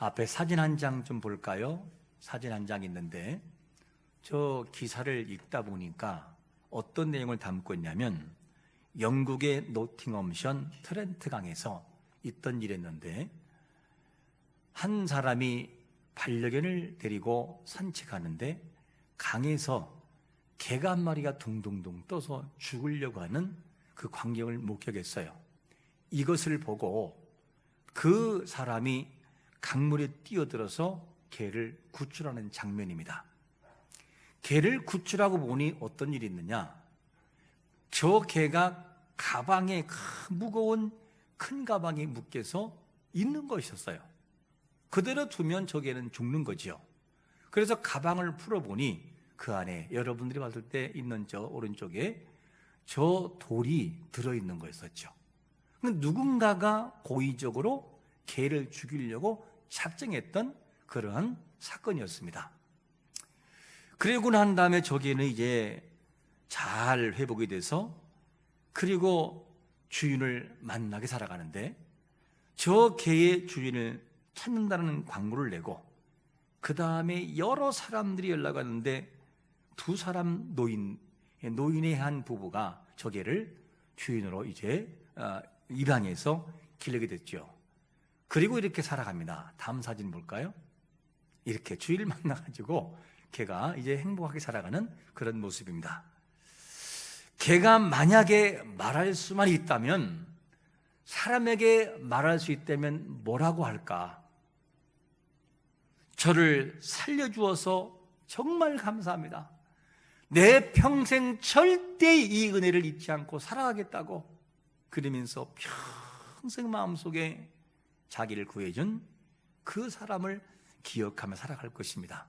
앞에 사진 한 장 좀 볼까요? 사진 한 장 있는데 저 기사를 읽다 보니까 어떤 내용을 담고 있냐면 영국의 노팅엄션 트렌트 강에서 있던 일이었는데 한 사람이 반려견을 데리고 산책하는데 강에서 개가 한 마리가 둥둥둥 떠서 죽으려고 하는 그 광경을 목격했어요. 이것을 보고 그 사람이 강물에 뛰어들어서 개를 구출하는 장면입니다. 개를 구출하고 보니 어떤 일이 있느냐, 저 개가 가방에 무거운 큰 가방에 묶여서 있는 것이었어요. 그대로 두면 저 개는 죽는 거죠. 그래서 가방을 풀어보니 그 안에 여러분들이 봤을 때 있는 저 오른쪽에 저 돌이 들어있는 거였었죠. 누군가가 고의적으로 개를 죽이려고 작정했던 그러한 사건이었습니다. 그러고 난 다음에 저 개는 이제 잘 회복이 돼서 그리고 주인을 만나게 살아가는데 저 개의 주인을 찾는다는 광고를 내고 그 다음에 여러 사람들이 연락하는데 두 사람 노인의 한 부부가 저 개를 주인으로 이제 입양해서 기르게 됐죠. 그리고 이렇게 살아갑니다. 다음 사진 볼까요? 이렇게 주인을 만나가지고 개가 이제 행복하게 살아가는 그런 모습입니다. 개가 만약에 말할 수만 있다면, 사람에게 말할 수 있다면 뭐라고 할까? 저를 살려주어서 정말 감사합니다. 내 평생 절대 이 은혜를 잊지 않고 살아가겠다고 그러면서 평생 마음속에 자기를 구해준 그 사람을 기억하며 살아갈 것입니다.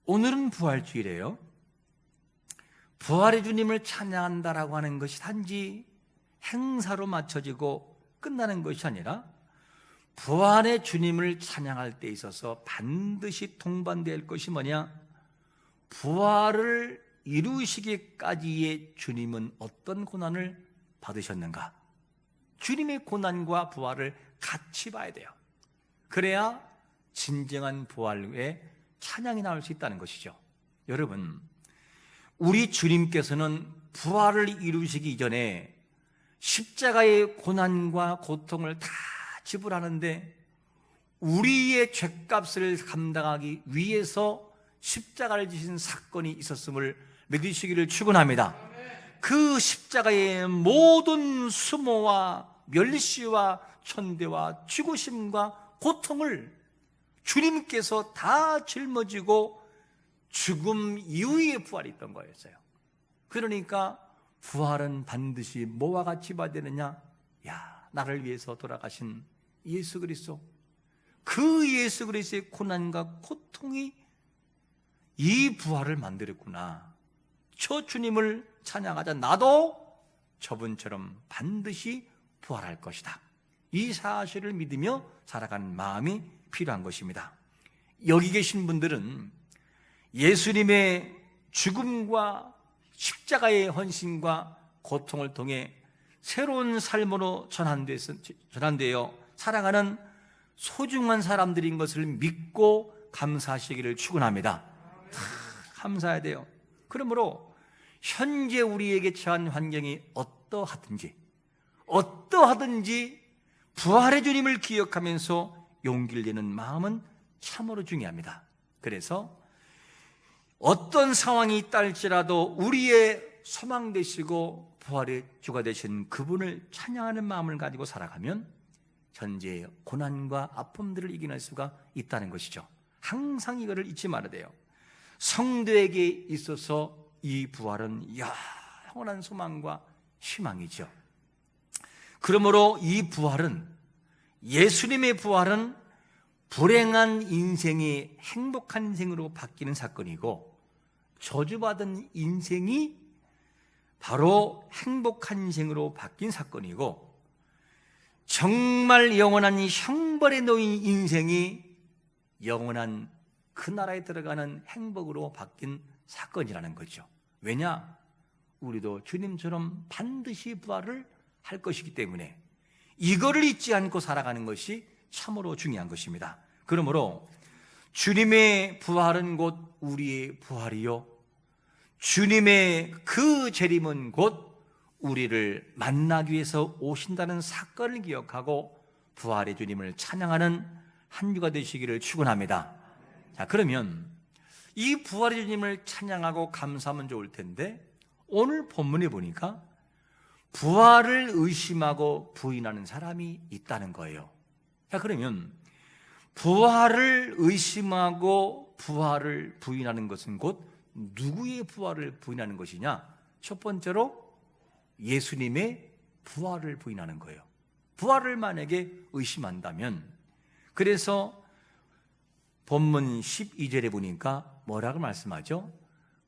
오늘은 부활주일이에요. 부활의 주님을 찬양한다라고 하는 것이 단지 행사로 맞춰지고 끝나는 것이 아니라 부활의 주님을 찬양할 때 있어서 반드시 동반될 것이 뭐냐? 부활을 이루시기까지의 주님은 어떤 고난을 받으셨는가? 주님의 고난과 부활을 같이 봐야 돼요. 그래야 진정한 부활 후에 찬양이 나올 수 있다는 것이죠. 여러분, 우리 주님께서는 부활을 이루시기 이전에 십자가의 고난과 고통을 다 지불하는데 우리의 죄값을 감당하기 위해서 십자가를 지신 사건이 있었음을 믿으시기를 축원합니다. 그 십자가의 모든 수모와 멸시와 천대와 죽으심과 고통을 주님께서 다 짊어지고 죽음 이후의 부활이 있던 거였어요. 그러니까 부활은 반드시 뭐와 같이 봐야 되느냐? 나를 위해서 돌아가신 예수 그리스도, 그 예수 그리스도의 고난과 고통이 이 부활을 만들었구나. 저 주님을 찬양하자. 나도 저분처럼 반드시 부활할 것이다. 이 사실을 믿으며 살아가는 마음이 필요한 것입니다. 여기 계신 분들은 예수님의 죽음과 십자가의 헌신과 고통을 통해 새로운 삶으로 전환되어 살아가는 소중한 사람들인 것을 믿고 감사하시기를 축원합니다. 감사해야 돼요. 그러므로 현재 우리에게 처한 환경이 어떠하든지 부활의 주님을 기억하면서 용기를 내는 마음은 참으로 중요합니다. 그래서 어떤 상황이 있다 할지라도 우리의 소망 되시고 부활의 주가 되신 그분을 찬양하는 마음을 가지고 살아가면 현재의 고난과 아픔들을 이겨낼 수가 있다는 것이죠. 항상 이거를 잊지 말아야 돼요. 성도에게 있어서 이 부활은 영원한 소망과 희망이죠. 그러므로 이 부활은, 예수님의 부활은 불행한 인생이 행복한 인생으로 바뀌는 사건이고, 저주받은 인생이 바로 행복한 인생으로 바뀐 사건이고, 정말 영원한 형벌에 놓인 인생이 영원한 그 나라에 들어가는 행복으로 바뀐 사건이라는 거죠. 왜냐? 우리도 주님처럼 반드시 부활을 할 것이기 때문에 이거를 잊지 않고 살아가는 것이 참으로 중요한 것입니다. 그러므로 주님의 부활은 곧 우리의 부활이요, 주님의 그 재림은 곧 우리를 만나기 위해서 오신다는 사건을 기억하고 부활의 주님을 찬양하는 한 주가 되시기를 축원합니다. 자, 그러면 이 부활의 주님을 찬양하고 감사하면 좋을 텐데, 오늘 본문에 보니까 부활을 의심하고 부인하는 사람이 있다는 거예요. 자, 그러면 부활을 의심하고 부활을 부인하는 것은 곧 누구의 부활을 부인하는 것이냐? 첫 번째로 예수님의 부활을 부인하는 거예요. 부활을 만약에 의심한다면, 그래서 본문 12절에 보니까 뭐라고 말씀하죠?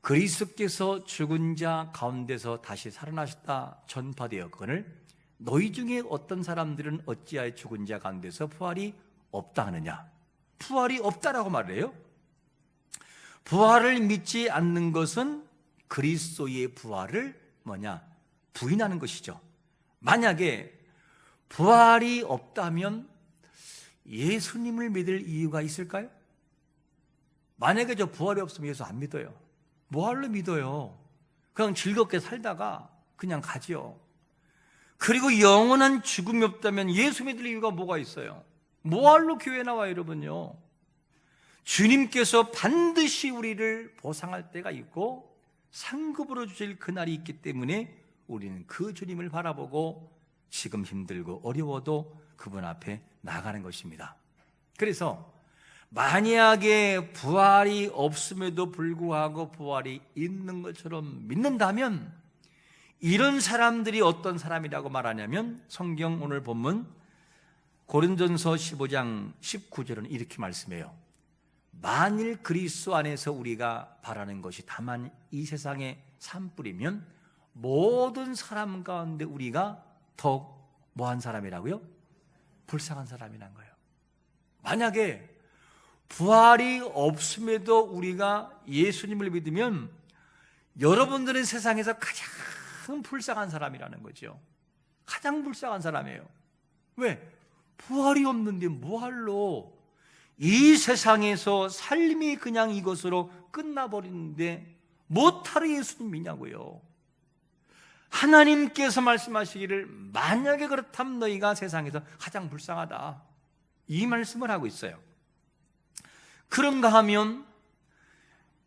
그리스도께서 죽은 자 가운데서 다시 살아나셨다 전파되었거늘 너희 중에 어떤 사람들은 어찌하여 죽은 자 가운데서 부활이 없다 하느냐? 부활이 없다라고 말해요. 부활을 믿지 않는 것은 그리스도의 부활을 부인하는 것이죠. 만약에 부활이 없다면 예수님을 믿을 이유가 있을까요? 만약에 저 부활이 없으면 예수 안 믿어요. 뭐하러 믿어요? 그냥 즐겁게 살다가 그냥 가지요. 그리고 영원한 죽음이 없다면 예수 믿을 이유가 뭐가 있어요? 뭐하러 교회 나와요, 여러분요? 주님께서 반드시 우리를 보상할 때가 있고 상급으로 주실 그날이 있기 때문에 우리는 그 주님을 바라보고 지금 힘들고 어려워도 그분 앞에 나가는 것입니다. 그래서 만약에 부활이 없음에도 불구하고 부활이 있는 것처럼 믿는다면, 이런 사람들이 어떤 사람이라고 말하냐면, 성경 오늘 본문 고린도전서 15장 19절은 이렇게 말씀해요. 만일 그리스도 안에서 우리가 바라는 것이 다만 이 세상의 산불이면 모든 사람 가운데 우리가 더욱 뭐한 사람이라고요? 불쌍한 사람이란 거예요. 만약에 부활이 없음에도 우리가 예수님을 믿으면 여러분들은 세상에서 가장 불쌍한 사람이라는 거죠. 가장 불쌍한 사람이에요. 왜? 부활이 없는데 뭐할로 이 세상에서 삶이 그냥 이것으로 끝나버리는데 못하러 예수님 믿냐고요. 하나님께서 말씀하시기를 만약에 그렇다면 너희가 세상에서 가장 불쌍하다, 이 말씀을 하고 있어요. 그런가 하면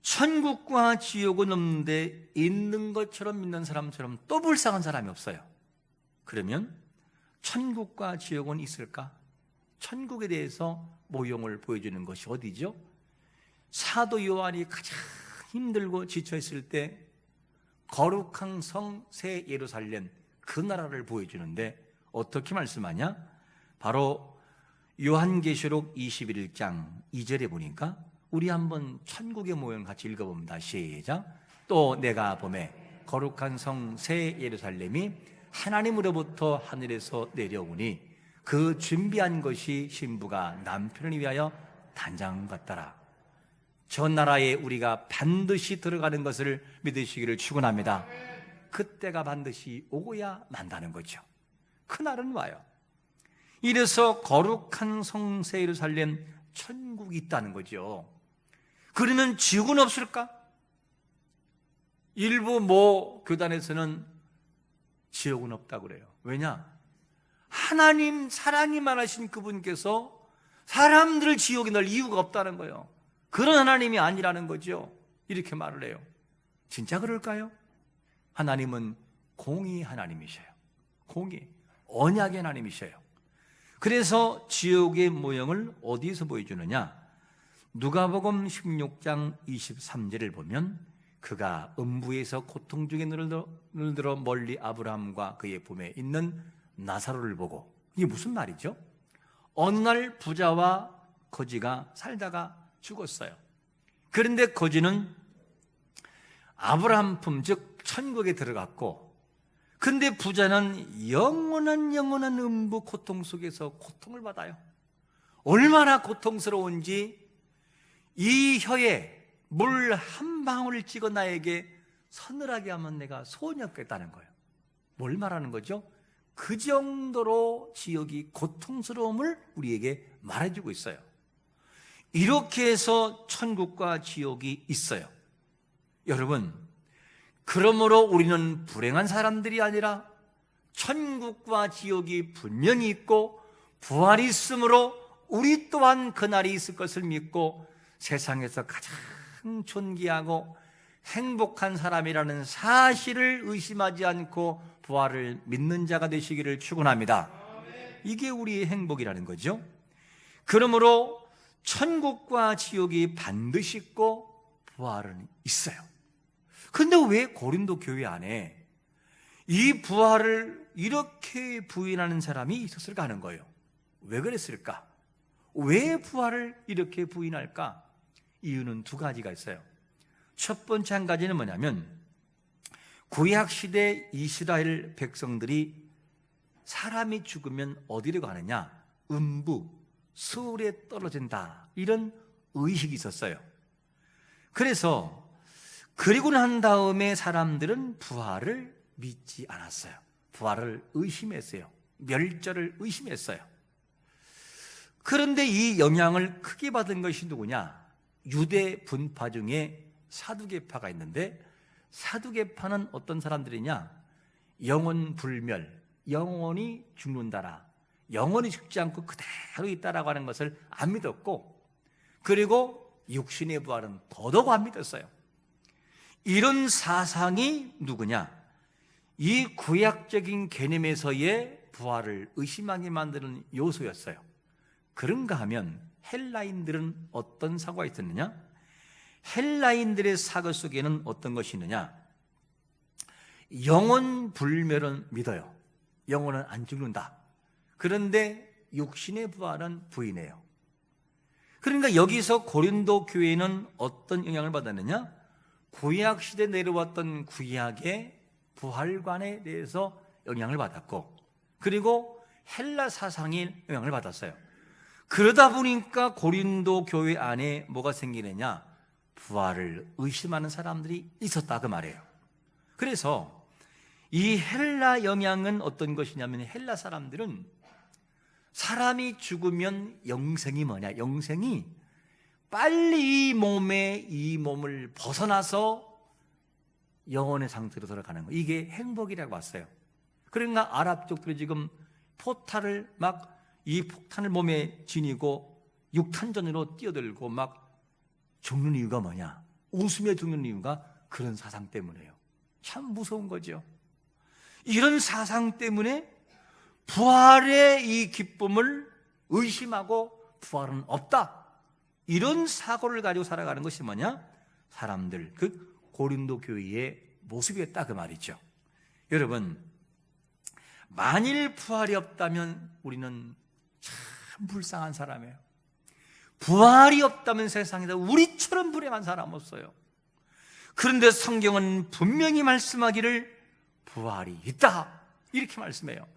천국과 지옥은 없는데 있는 것처럼 믿는 사람처럼 또 불쌍한 사람이 없어요. 그러면 천국과 지옥은 있을까? 천국에 대해서 모형을 보여주는 것이 어디죠? 사도 요한이 가장 힘들고 지쳐있을 때 거룩한 성 새 예루살렘, 그 나라를 보여주는데 어떻게 말씀하냐? 바로 요한계시록 21장 2절에 보니까, 우리 한번 천국의 모형 같이 읽어봅니다. 시작. 또 내가 보매 거룩한 성 새 예루살렘이 하나님으로부터 하늘에서 내려오니 그 준비한 것이 신부가 남편을 위하여 단장 같더라. 저 나라에 우리가 반드시 들어가는 것을 믿으시기를 축원합니다. 그때가 반드시 오고야 만다는 거죠. 그날은 와요. 이래서 거룩한 성새 예루살렘, 천국이 있다는 거죠. 그러면 지옥은 없을까? 일부 교단에서는 지옥은 없다고 그래요. 왜냐? 하나님 사랑이 많으신 그분께서 사람들을 지옥에 넣을 이유가 없다는 거예요. 그런 하나님이 아니라는 거죠. 이렇게 말을 해요. 진짜 그럴까요? 하나님은 공의 하나님이셔요. 공의, 언약의 하나님이셔요. 그래서 지옥의 모형을 어디서 보여주느냐? 누가복음 16장 23절을 보면 그가 음부에서 고통 중에 눈을 들어 멀리 아브라함과 그의 품에 있는 나사로를 보고, 이게 무슨 말이죠? 어느 날 부자와 거지가 살다가 죽었어요. 그런데 거지는 아브라함 품, 즉 천국에 들어갔고, 근데 부자는 영원한 음부 고통 속에서 고통을 받아요. 얼마나 고통스러운지 이 혀에 물 한 방울 찍어 나에게 서늘하게 하면 내가 소원이 없겠다는 거예요. 뭘 말하는 거죠? 그 정도로 지옥이 고통스러움을 우리에게 말해주고 있어요. 이렇게 해서 천국과 지옥이 있어요. 여러분, 그러므로 우리는 불행한 사람들이 아니라 천국과 지옥이 분명히 있고 부활이 있으므로 우리 또한 그날이 있을 것을 믿고 세상에서 가장 존귀하고 행복한 사람이라는 사실을 의심하지 않고 부활을 믿는 자가 되시기를 축원합니다. 이게 우리의 행복이라는 거죠. 그러므로 천국과 지옥이 반드시 있고 부활은 있어요. 근데 왜 고린도 교회 안에 이 부활을 이렇게 부인하는 사람이 있었을까 하는 거예요. 왜 그랬을까? 왜 부활을 이렇게 부인할까? 이유는 두 가지가 있어요. 첫 번째 한 가지는 뭐냐면 구약시대 이스라엘 백성들이 사람이 죽으면 어디로 가느냐? 음부, 수울에 떨어진다, 이런 의식이 있었어요. 그래서 그리고 난 다음에 사람들은 부활을 믿지 않았어요. 부활을 의심했어요. 멸절을 의심했어요. 그런데 이 영향을 크게 받은 것이 누구냐? 유대 분파 중에 사두개파가 있는데, 사두개파는 어떤 사람들이냐? 영원 불멸, 영원히 죽는다라, 영원히 죽지 않고 그대로 있다라고 하는 것을 안 믿었고, 그리고 육신의 부활은 더더욱 안 믿었어요. 이런 사상이 누구냐? 이 구약적인 개념에서의 부활을 의심하게 만드는 요소였어요. 그런가 하면 헬라인들은 어떤 사고가 있었느냐? 헬라인들의 사고 속에는 어떤 것이 있느냐? 영원 불멸은 믿어요. 영혼은 안 죽는다. 그런데 육신의 부활은 부인해요. 그러니까 여기서 고린도 교회는 어떤 영향을 받았느냐? 구약시대에 내려왔던 구약의 부활관에 대해서 영향을 받았고, 그리고 헬라 사상이 영향을 받았어요. 그러다 보니까 고린도 교회 안에 뭐가 생기느냐? 부활을 의심하는 사람들이 있었다, 그 말이에요. 그래서 이 헬라 영향은 어떤 것이냐면, 헬라 사람들은 사람이 죽으면 영생이 뭐냐? 영생이 빨리 이 몸을 벗어나서 영혼의 상태로 돌아가는 거, 이게 행복이라고 봤어요. 그러니까 아랍 쪽들이 지금 포탄을 막 이 폭탄을 몸에 지니고 육탄전으로 뛰어들고 막 죽는 이유가 뭐냐? 웃으며 죽는 이유가 그런 사상 때문이에요. 참 무서운 거죠. 이런 사상 때문에 부활의 이 기쁨을 의심하고 부활은 없다, 이런 사고를 가지고 살아가는 것이 뭐냐? 사람들, 그 고린도 교회의 모습이었다, 그 말이죠. 여러분, 만일 부활이 없다면 우리는 참 불쌍한 사람이에요. 부활이 없다면 세상에서 우리처럼 불행한 사람 없어요. 그런데 성경은 분명히 말씀하기를 부활이 있다, 이렇게 말씀해요.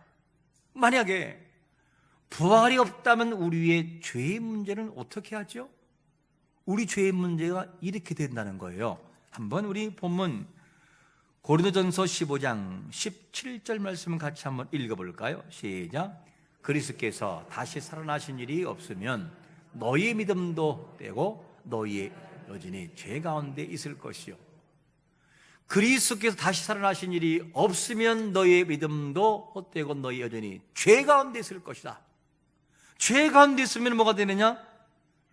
만약에 부활이 없다면 우리의 죄의 문제는 어떻게 하죠? 우리 죄의 문제가 이렇게 된다는 거예요. 한번 우리 본문 고린도전서 15장 17절 말씀을 같이 한번 읽어볼까요? 시작. 그리스도께서 다시 살아나신 일이 없으면 너희의 믿음도 떼고 너희의 여전히 죄 가운데 있을 것이요. 그리스도께서 다시 살아나신 일이 없으면 너희의 믿음도 헛되고 너희 여전히 죄 가운데 있을 것이다. 죄 가운데 있으면 뭐가 되느냐?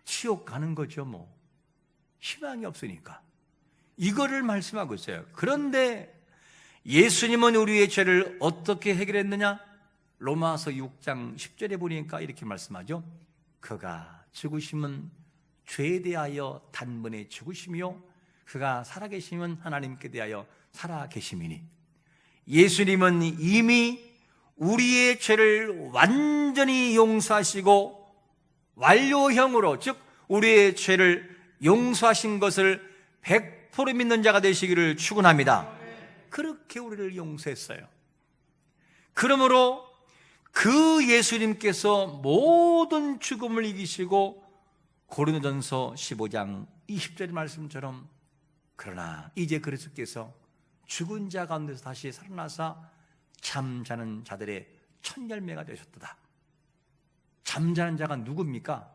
지옥 가는 거죠. 뭐 희망이 없으니까. 이거를 말씀하고 있어요. 그런데 예수님은 우리의 죄를 어떻게 해결했느냐? 로마서 6장 10절에 보니까 이렇게 말씀하죠. 그가 죽으심은 죄에 대하여 단번에 죽으시며 그가 살아계시면 하나님께 대하여 살아계심이니, 예수님은 이미 우리의 죄를 완전히 용서하시고 완료형으로, 즉 우리의 죄를 용서하신 것을 100% 믿는 자가 되시기를 축원합니다. 그렇게 우리를 용서했어요. 그러므로 그 예수님께서 모든 죽음을 이기시고 고린도전서 15장 20절의 말씀처럼, 그러나 이제 그리스도께서 죽은 자 가운데서 다시 살아나사 잠자는 자들의 첫 열매가 되셨도다. 잠자는 자가 누굽니까?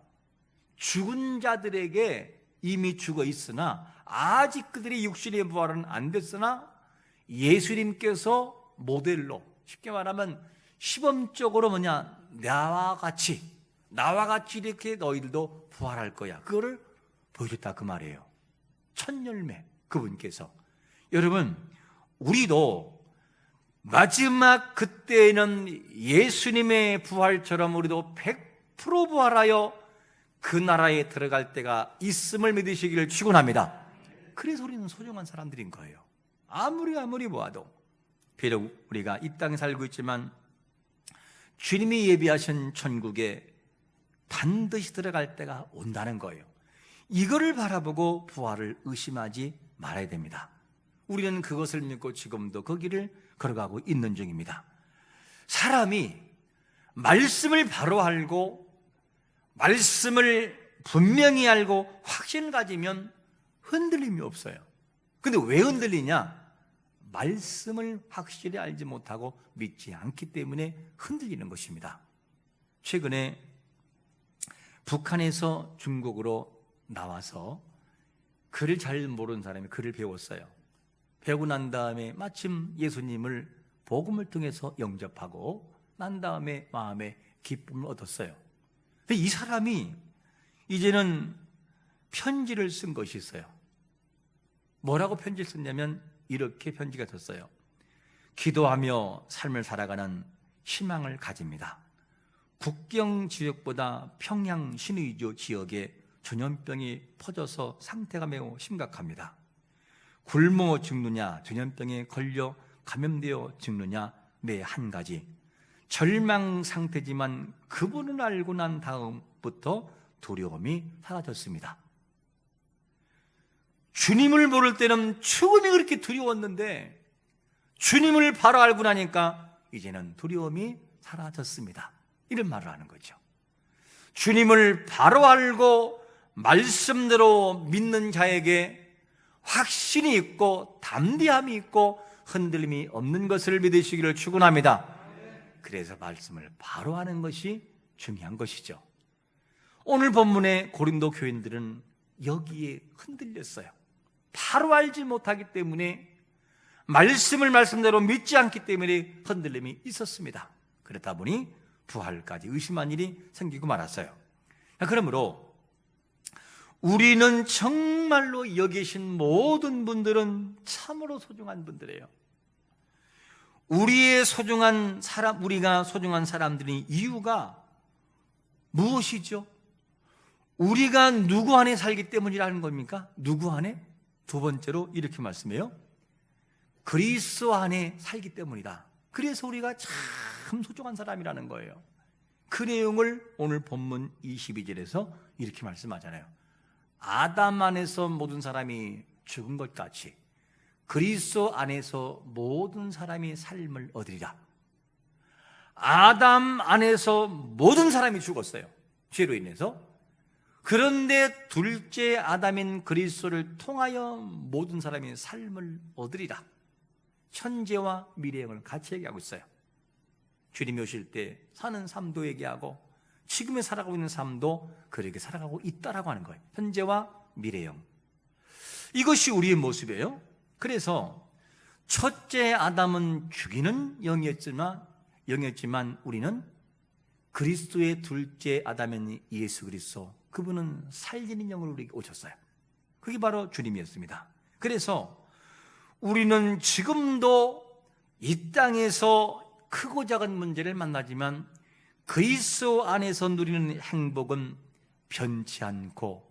죽은 자들에게 이미 죽어 있으나 아직 그들의 육신의 부활은 안 됐으나 예수님께서 모델로, 쉽게 말하면 시범적으로 나와 같이 이렇게 너희들도 부활할 거야, 그거를 보여줬다 그 말이에요. 첫 열매, 그분께서. 여러분, 우리도 마지막 그때에는 예수님의 부활처럼 우리도 100% 부활하여 그 나라에 들어갈 때가 있음을 믿으시기를 축원합니다. 그래서 우리는 소중한 사람들인 거예요. 아무리 보아도. 비록 우리가 이 땅에 살고 있지만 주님이 예비하신 천국에 반드시 들어갈 때가 온다는 거예요. 이거를 바라보고 부활을 의심하지 말아야 됩니다. 우리는 그것을 믿고 지금도 그 길을 걸어가고 있는 중입니다. 사람이 말씀을 바로 알고 말씀을 분명히 알고 확신을 가지면 흔들림이 없어요. 근데 왜 흔들리냐? 말씀을 확실히 알지 못하고 믿지 않기 때문에 흔들리는 것입니다. 최근에 북한에서 중국으로 나와서 글을 잘 모르는 사람이 글을 배웠어요. 배우고 난 다음에 마침 예수님을 복음을 통해서 영접하고 난 다음에 마음에 기쁨을 얻었어요. 근데 이 사람이 이제는 편지를 쓴 것이 있어요. 뭐라고 편지를 썼냐면 이렇게 편지가 썼어요. 기도하며 삶을 살아가는 희망을 가집니다. 국경 지역보다 평양 신의주 지역에 전염병이 퍼져서 상태가 매우 심각합니다. 굶어 죽느냐, 전염병에 걸려 감염되어 죽느냐, 매 한 가지. 절망 상태지만 그분을 알고 난 다음부터 두려움이 사라졌습니다. 주님을 모를 때는 죽음이 그렇게 두려웠는데 주님을 바로 알고 나니까 이제는 두려움이 사라졌습니다. 이런 말을 하는 거죠. 주님을 바로 알고 말씀대로 믿는 자에게 확신이 있고 담대함이 있고 흔들림이 없는 것을 믿으시기를 축원합니다. 그래서 말씀을 바로 하는 것이 중요한 것이죠. 오늘 본문의 고린도 교인들은 여기에 흔들렸어요. 바로 알지 못하기 때문에 말씀을 말씀대로 믿지 않기 때문에 흔들림이 있었습니다. 그렇다 보니 부활까지 의심한 일이 생기고 말았어요. 그러므로 우리는 정말로 여기 계신 모든 분들은 참으로 소중한 분들이에요. 우리가 소중한 사람들인 이유가 무엇이죠? 우리가 누구 안에 살기 때문이라는 겁니까? 누구 안에? 두 번째로 이렇게 말씀해요. 그리스도 안에 살기 때문이다. 그래서 우리가 참 소중한 사람이라는 거예요. 그 내용을 오늘 본문 22절에서 이렇게 말씀하잖아요. 아담 안에서 모든 사람이 죽은 것 같이 그리스도 안에서 모든 사람이 삶을 얻으리라. 아담 안에서 모든 사람이 죽었어요. 죄로 인해서. 그런데 둘째 아담인 그리스도를 통하여 모든 사람이 삶을 얻으리라. 현재와 미래형을 같이 얘기하고 있어요. 주님이 오실 때 사는 삶도 얘기하고 지금에 살아가고 있는 삶도 그렇게 살아가고 있다라고 하는 거예요. 현재와 미래형. 이것이 우리의 모습이에요. 그래서 첫째 아담은 죽이는 영이었지만 우리는 그리스도의 둘째 아담인 예수 그리스도, 그분은 살리는 영으로 우리에게 오셨어요. 그게 바로 주님이었습니다. 그래서 우리는 지금도 이 땅에서 크고 작은 문제를 만나지만 그리스도 안에서 누리는 행복은 변치 않고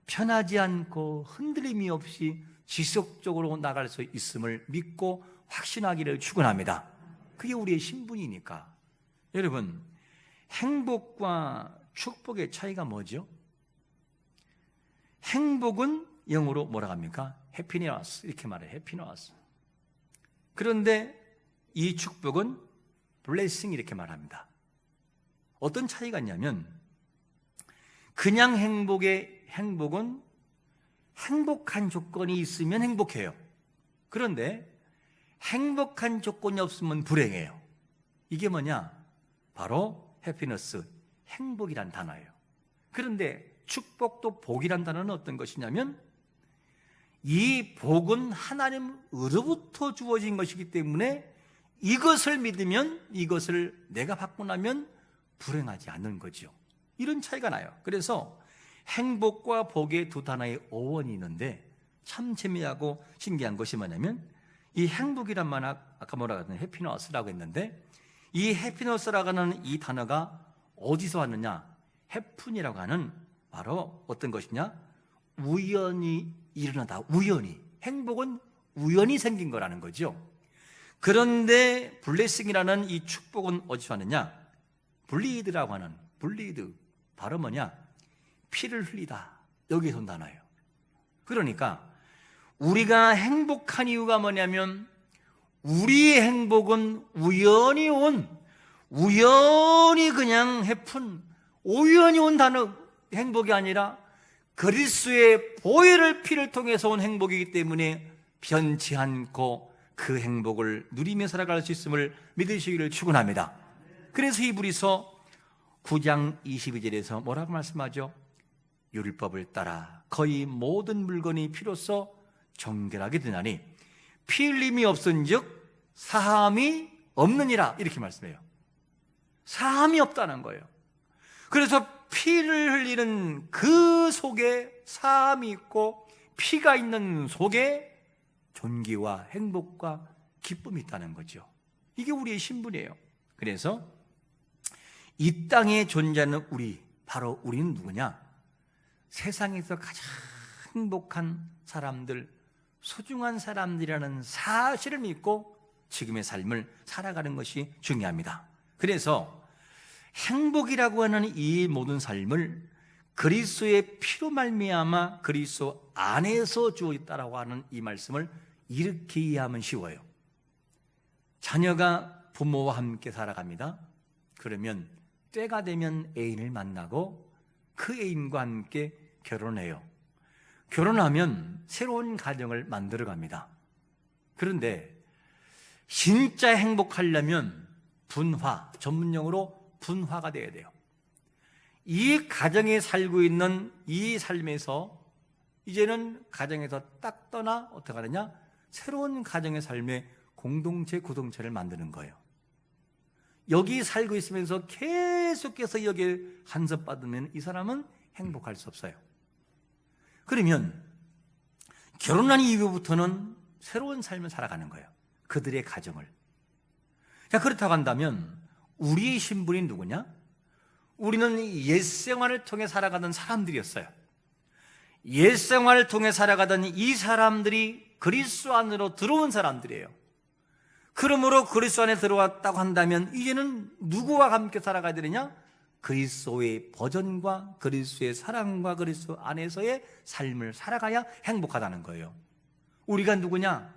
편하지 않고 흔들림이 없이 지속적으로 나갈 수 있음을 믿고 확신하기를 축원합니다. 그게 우리의 신분이니까. 여러분, 행복과 축복의 차이가 뭐죠? 행복은 영어로 뭐라고 합니까? 해피니스, 이렇게 말해요. 해피니스. 그런데 이 축복은 블레싱, 이렇게 말합니다. 어떤 차이가 있냐면 그냥 행복은 행복한 조건이 있으면 행복해요. 그런데 행복한 조건이 없으면 불행해요. 이게 뭐냐? 바로 해피너스, 행복이란 단어예요. 그런데 축복도 복이란 단어는 어떤 것이냐면 이 복은 하나님으로부터 주어진 것이기 때문에 이것을 믿으면, 이것을 내가 받고 나면 불행하지 않는 거죠. 이런 차이가 나요. 그래서 행복과 복의 두 단어의 어원이 있는데 참 재미하고 신기한 것이 뭐냐면 이 행복이란 말, 아까 뭐라고 했더니 해피너스라고 했는데 이 해피너스라고 하는 이 단어가 어디서 왔느냐? 해픈이라고 하는 바로 어떤 것이냐? 우연히 일어나다. 우연히. 행복은 우연히 생긴 거라는 거죠. 그런데 블레싱이라는 이 축복은 어디서 왔느냐? 블리드라고 하는, 블리드 바로 뭐냐? 피를 흘리다. 여기서 온 단어예요. 그러니까 우리가 행복한 이유가 뭐냐면 우리의 행복은 우연히 온, 우연히 그냥 해픈, 우연히 온 단어 행복이 아니라 그리스도의 보혈을 피를 통해서 온 행복이기 때문에 변치 않고 그 행복을 누리며 살아갈 수 있음을 믿으시기를 축원합니다. 그래서 히브리서 9장 22절에서 뭐라고 말씀하죠? 율법을 따라 거의 모든 물건이 피로써 정결하게 되나니 피 흘림이 없은즉 사함이 없느니라, 이렇게 말씀해요. 사함이 없다는 거예요. 그래서 피를 흘리는 그 속에 사함이 있고 피가 있는 속에 존귀와 행복과 기쁨이 있다는 거죠. 이게 우리의 신분이에요. 그래서 이 땅에 존재하는 우리, 바로 우리는 누구냐? 세상에서 가장 행복한 사람들, 소중한 사람들이라는 사실을 믿고 지금의 삶을 살아가는 것이 중요합니다. 그래서 행복이라고 하는 이 모든 삶을 그리스도의 피로 말미암아 그리스도 안에서 주어졌다라고 하는 이 말씀을 이렇게 이해하면 쉬워요. 자녀가 부모와 함께 살아갑니다. 그러면 때가 되면 애인을 만나고 그 애인과 함께 결혼해요. 결혼하면 새로운 가정을 만들어 갑니다. 그런데 진짜 행복하려면 분화, 전문용어로 분화가 돼야 돼요. 이 가정에 살고 있는 이 삶에서 이제는 가정에서 딱 떠나 어떻게 하느냐? 새로운 가정의 삶의 공동체, 구동체를 만드는 거예요. 여기 살고 있으면서 계속해서 여기에 간섭받으면 이 사람은 행복할 수 없어요. 그러면 결혼한 이후부터는 새로운 삶을 살아가는 거예요. 그들의 가정을. 자, 그렇다고 한다면 우리의 신분이 누구냐? 우리는 옛 생활을 통해 살아가던 사람들이었어요. 옛 생활을 통해 살아가던 이 사람들이 그리스도 안으로 들어온 사람들이에요. 그러므로 그리스도 안에 들어왔다고 한다면 이제는 누구와 함께 살아가야 되느냐? 그리스도의 버전과 그리스도의 사랑과 그리스도 안에서의 삶을 살아가야 행복하다는 거예요. 우리가 누구냐?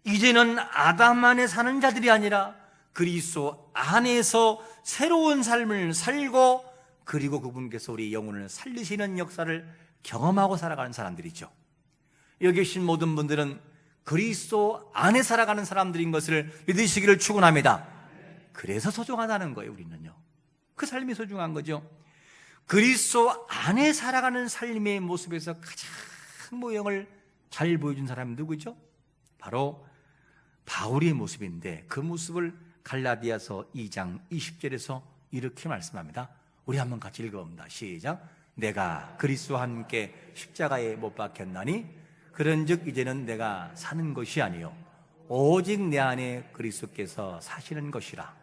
이제는 아담 안에 사는 자들이 아니라 그리스도 안에서 새로운 삶을 살고 그리고 그분께서 우리 영혼을 살리시는 역사를 경험하고 살아가는 사람들이죠. 여기 계신 모든 분들은 그리스도 안에 살아가는 사람들인 것을 믿으시기를 축원합니다. 그래서 소중하다는 거예요. 우리는요, 그 삶이 소중한 거죠. 그리스도 안에 살아가는 삶의 모습에서 가장 모형을 잘 보여준 사람이 누구죠? 바로 바울의 모습인데 그 모습을 갈라디아서 2장 20절에서 이렇게 말씀합니다. 우리 한번 같이 읽어봅니다. 시작. 내가 그리스도와 함께 십자가에 못 박혔나니 그런즉 이제는 내가 사는 것이 아니요 오직 내 안에 그리스도께서 사시는 것이라.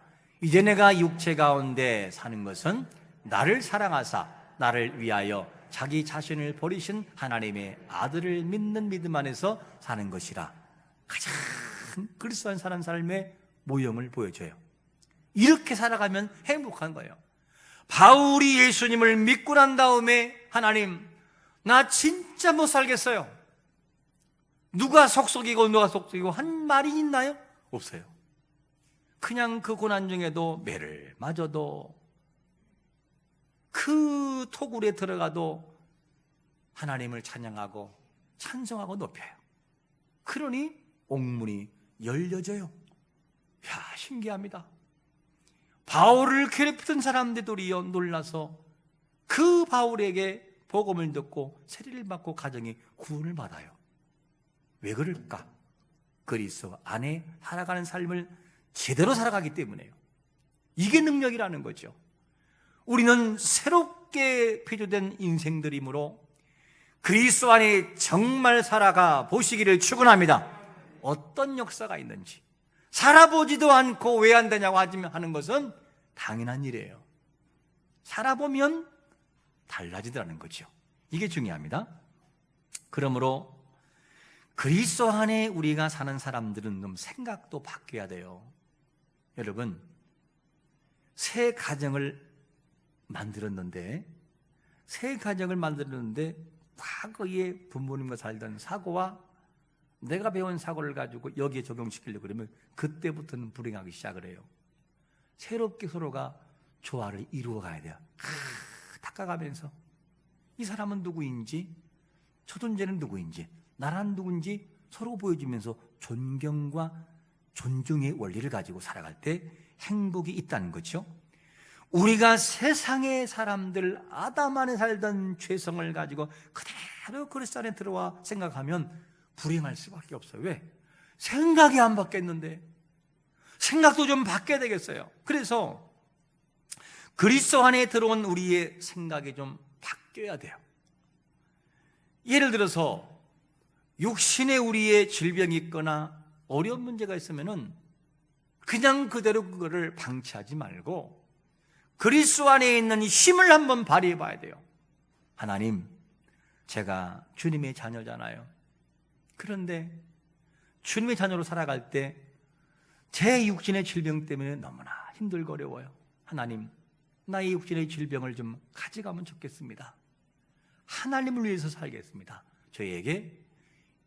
이제 내가 육체 가운데 사는 것은 나를 사랑하사 나를 위하여 자기 자신을 버리신 하나님의 아들을 믿는 믿음 안에서 사는 것이라. 가장 그리스도 안에 사는 삶의 모형을 보여줘요. 이렇게 살아가면 행복한 거예요. 바울이 예수님을 믿고 난 다음에 하나님, 나 진짜 못 살겠어요. 누가 속속이고 누가 속속이고 한 말이 있나요? 없어요. 그냥 그 고난 중에도 매를 맞아도 그 토굴에 들어가도 하나님을 찬양하고 찬송하고 높여요. 그러니 옥문이 열려져요. 야, 신기합니다. 바울을 괴롭히던 사람들이여 놀라서 그 바울에게 복음을 듣고 세례를 받고 가정이 구원을 받아요. 왜 그럴까? 그리스도 안에 살아가는 삶을 제대로 살아가기 때문에요. 이게 능력이라는 거죠. 우리는 새롭게 피조된 인생들이므로 그리스도 안에 정말 살아가 보시기를 축원합니다. 어떤 역사가 있는지 살아보지도 않고 왜 안 되냐고 하는 것은 당연한 일이에요. 살아보면 달라지더라는 거죠. 이게 중요합니다. 그러므로 그리스도 안에 우리가 사는 사람들은 좀 생각도 바뀌어야 돼요. 여러분, 새 가정을 만들었는데 과거에 부모님과 살던 사고와 내가 배운 사고를 가지고 여기에 적용시키려고 그러면 그때부터는 불행하기 시작을 해요. 새롭게 서로가 조화를 이루어 가야 돼요. 닦아가면서 이 사람은 누구인지, 저 존재는 누구인지, 나란 누군지 서로 보여주면서 존경과 존중의 원리를 가지고 살아갈 때 행복이 있다는 거죠. 우리가 세상의 사람들, 아담 안에 살던 죄성을 가지고 그대로 그리스도 안에 들어와 생각하면 불행할 수밖에 없어요. 왜? 생각이 안 바뀌었는데 생각도 좀 바뀌어야 되겠어요. 그래서 그리스도 안에 들어온 우리의 생각이 좀 바뀌어야 돼요. 예를 들어서 육신에 우리의 질병이 있거나 어려운 문제가 있으면은 그냥 그대로 그거를 방치하지 말고 그리스도 안에 있는 힘을 한번 발휘해 봐야 돼요. 하나님, 제가 주님의 자녀잖아요. 그런데 주님의 자녀로 살아갈 때 제 육신의 질병 때문에 너무나 힘들고 어려워요. 하나님, 나의 육신의 질병을 좀 가져가면 좋겠습니다. 하나님을 위해서 살겠습니다. 저희에게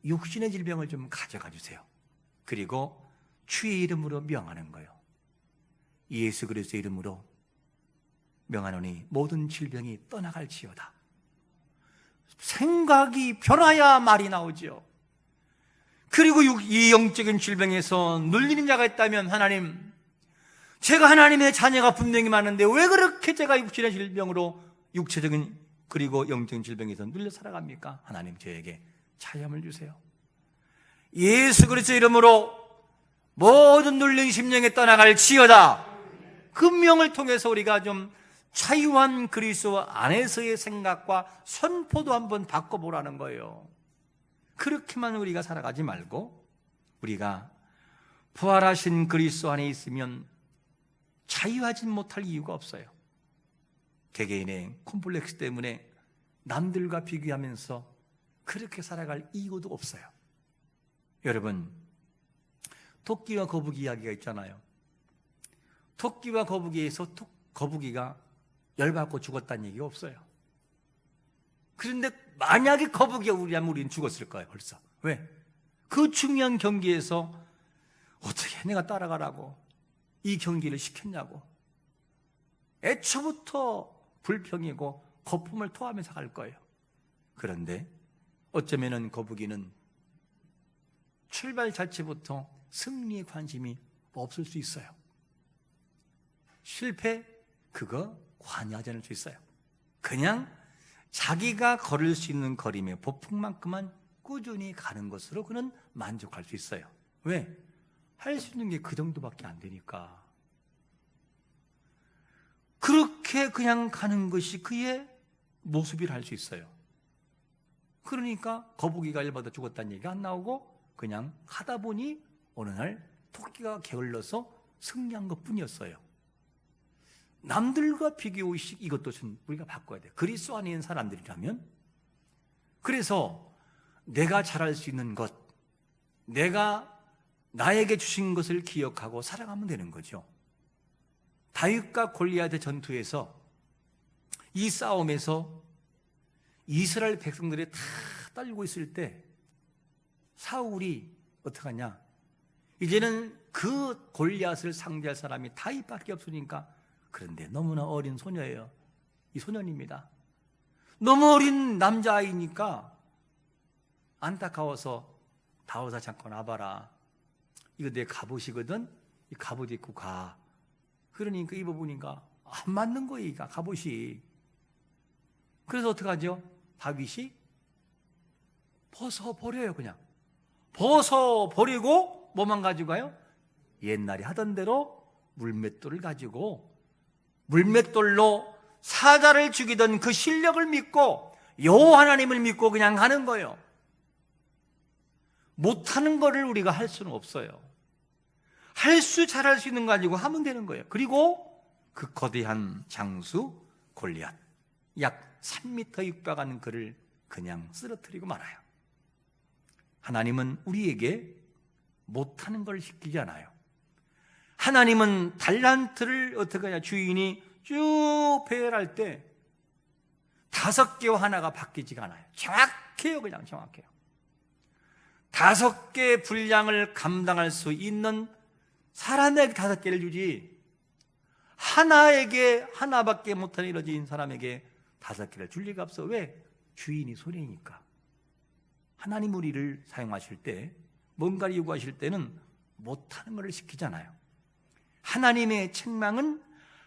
육신의 질병을 좀 가져가 주세요. 그리고 주의 이름으로 명하는 거예요. 예수 그리스도의 이름으로 명하노니 모든 질병이 떠나갈지어다. 생각이 변화야 말이 나오지요. 그리고 이 영적인 질병에서 눌리는 자가 있다면 하나님, 제가 하나님의 자녀가 분명히 많은데 왜 그렇게 제가 육신의 질병으로 육체적인 그리고 영적인 질병에서 눌려 살아갑니까? 하나님, 저에게 자유함을 주세요. 예수 그리스도 이름으로 모든 눌린 심령에 떠나갈지어다. 그 명을 통해서 우리가 좀 자유한 그리스도 안에서의 생각과 선포도 한번 바꿔보라는 거예요. 그렇게만 우리가 살아가지 말고 우리가 부활하신 그리스도 안에 있으면 자유하지 못할 이유가 없어요. 개개인의 콤플렉스 때문에 남들과 비교하면서 그렇게 살아갈 이유도 없어요. 여러분, 토끼와 거북이 이야기가 있잖아요. 토끼와 거북이에서 거북이가 열받고 죽었다는 얘기가 없어요. 그런데 만약에 거북이가 우리는 죽었을 거예요. 벌써. 왜? 그 중요한 경기에서 어떻게 내가 따라가라고 이 경기를 시켰냐고. 애초부터 불평이고 거품을 토하면서 갈 거예요. 그런데 어쩌면은 거북이는 출발 자체부터 승리에 관심이 없을 수 있어요. 실패? 그거 관여하지 않을 수 있어요. 그냥 자기가 걸을 수 있는 거리의 보폭만큼만 꾸준히 가는 것으로 그는 만족할 수 있어요. 왜? 할 수 있는 게 그 정도밖에 안 되니까. 그렇게 그냥 가는 것이 그의 모습이라 할 수 있어요. 그러니까 거북이가 열받아 죽었다는 얘기가 안 나오고 그냥 하다 보니 어느 날 토끼가 게을러서 승리한 것뿐이었어요. 남들과 비교의식, 이것도 좀 우리가 바꿔야 돼요. 그리스도 안에 있는 사람들이라면. 그래서 내가 잘할 수 있는 것, 내가 나에게 주신 것을 기억하고 살아가면 되는 거죠. 다윗과 골리앗의 전투에서 이 싸움에서 이스라엘 백성들이 다 떨고 있을 때 사울이 어떡하냐, 이제는 그 골리앗을 상대할 사람이 다윗밖에 없으니까. 그런데 너무나 어린 소녀예요. 이 소년입니다. 너무 어린 남자아이니까 안타까워서 다윗아 잠깐 와봐라. 이거 내 갑옷이거든. 이 갑옷 입고 가. 그러니까 입어보니까 안 맞는 거예요, 이 갑옷이. 그래서 어떡하죠? 다윗이 벗어버려요. 그냥 벗어버리고 뭐만 가지고 가요? 옛날에 하던 대로 물맷돌을 가지고 물맷돌로 사자를 죽이던 그 실력을 믿고 여호와 하나님을 믿고 그냥 가는 거예요. 못하는 거를 우리가 할 수는 없어요. 잘할 수 있는 거 가지고 하면 되는 거예요. 그리고 그 거대한 장수 골리앗, 약 3m 육박하는 그를 그냥 쓰러뜨리고 말아요. 하나님은 우리에게 못하는 걸 시키지 않아요. 하나님은 달란트를 어떻게 하냐, 주인이 쭉 배열할 때 5개와 하나가 바뀌지가 않아요. 정확해요. 그냥 정확해요. 5개 분량을 감당할 수 있는 사람에게 5개를 주지, 하나에게 하나밖에 못하는 이루어진 사람에게 5개를 줄 리가 없어. 왜? 주인이 소리니까. 하나님 우리를 사용하실 때, 뭔가를 요구하실 때는 못하는 것을 시키잖아요. 하나님의 책망은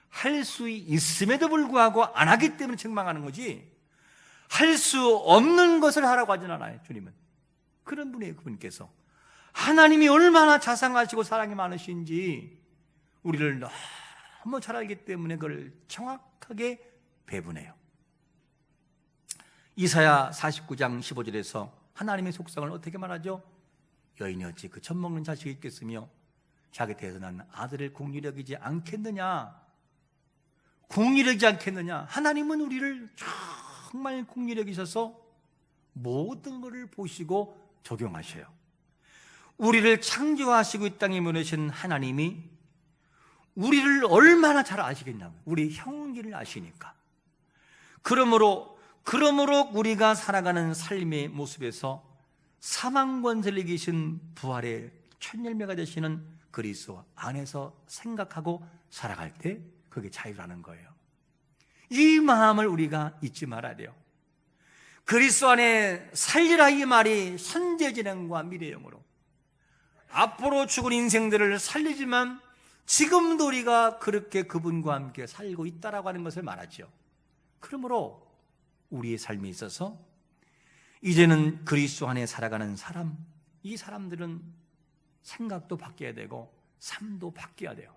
할 수 있음에도 불구하고 안 하기 때문에 책망하는 거지, 할 수 없는 것을 하라고 하진 않아요. 주님은 그런 분이에요. 그분께서 하나님이 얼마나 자상하시고 사랑이 많으신지 우리를 너무 잘 알기 때문에 그걸 정확하게 배분해요. 이사야 49장 15절에서 하나님의 속성을 어떻게 말하죠? 여인이 어찌 그 젖 먹는 자식이 있겠으며 자기 태에서 난 아들을 공의력이지 않겠느냐. 공의력이지 않겠느냐. 하나님은 우리를 정말 공의력이 있어서 모든 것을 보시고 적용하셔요. 우리를 창조하시고 이 땅에 보내신 하나님이 우리를 얼마나 잘 아시겠냐고요. 우리 형기를 아시니까. 그러므로 우리가 살아가는 삶의 모습에서 사망 권세를 이기신 부활의 첫 열매가 되시는 그리스도 안에서 생각하고 살아갈 때 그게 자유라는 거예요. 이 마음을 우리가 잊지 말아야 돼요. 그리스도 안에 살리라, 이 말이 현재진행과 미래형으로 앞으로 죽은 인생들을 살리지만 지금도 우리가 그렇게 그분과 함께 살고 있다라고 하는 것을 말하죠. 그러므로 우리의 삶에 있어서 이제는 그리스도 안에 살아가는 사람, 이 사람들은 생각도 바뀌어야 되고 삶도 바뀌어야 돼요.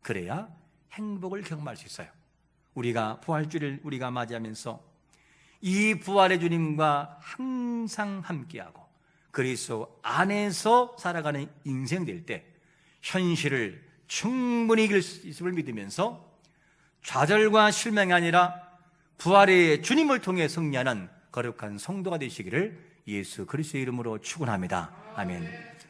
그래야 행복을 경험할 수 있어요. 우리가 부활주를 우리가 맞이하면서 이 부활의 주님과 항상 함께하고 그리스도 안에서 살아가는 인생 될 때 현실을 충분히 이길 수 있음을 믿으면서 좌절과 실망이 아니라 부활의 주님을 통해 승리하는 거룩한 성도가 되시기를 예수 그리스도의 이름으로 축원합니다. 아멘.